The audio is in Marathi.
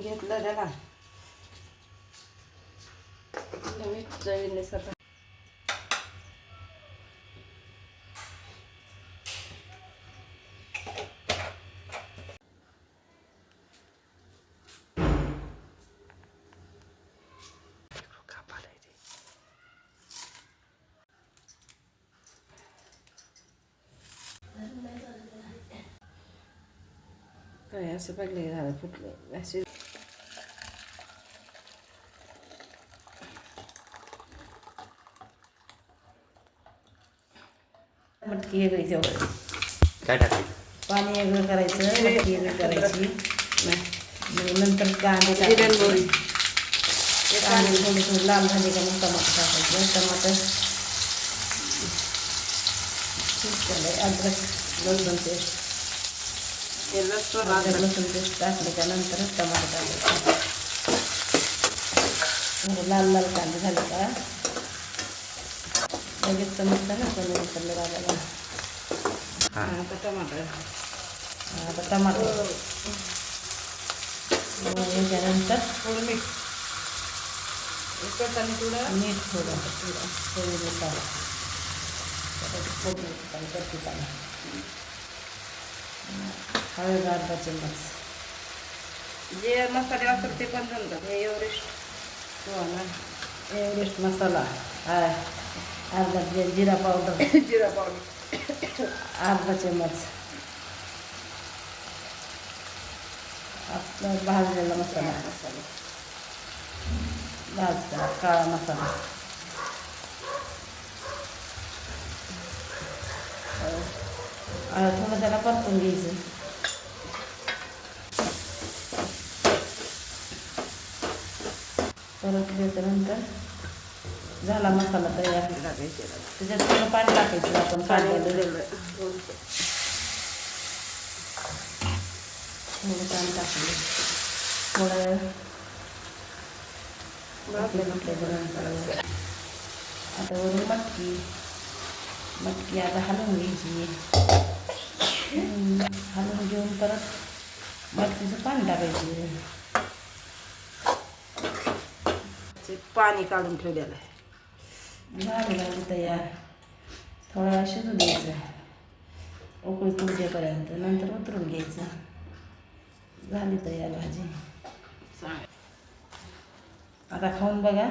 काढून घेतलं त्याला मीठ जळले सगळं. काय असं पडले झालं फुटले असे. मटकी वेगळी तेवढं काय टाकायचं? पाणी वेगळं करायचं, मटकी वेगळी करायची. नंतर कांदे टाकायचे. कांदे थोडे थोडे लाल झाले का मग टमाटर टाकायचं. टमाटर अद्रक लसूण पेस्ट लसूण पेस्ट टाकले का नंतर टमाटर टाकायचं. लाल लाल कांदे झाले का लगेच चमचला ना कमी कलर आलेला. आता टमाटर याच्यानंतर थोडं मीठ थोडं मीठ चवीनुसार हळद अर्धा चम्मच. जे मसाले असतात ते पण जमतात. हे एव्हरेस्ट मसाला अर्धा जिरा पावडर अर्धा चम्मच. आपला भाजलेला मसाला भाजला काळा मसाला. थोडं त्याला परतून घ्यायचं. परत घेतल्यानंतर झाला मसाला तयार. त्याच्यात थोडं पाणी टाकायचं. आपण काढलेलं थोडं पाणी टाकलं थोडं म्हटल्यानंतर आता वरून मटकी आता हलवून घ्यायची. हलवून घेऊन परत मटकीचं पाणी टाकायचं. पाणी काढून ठेवलेलं आहे. झाली तयार. थोडा वेळ शिजू द्यायचं उकळी फुटेपर्यंत. नंतर उतरून घ्यायचं. झाली तयार भाजी. आता खाऊन बघा.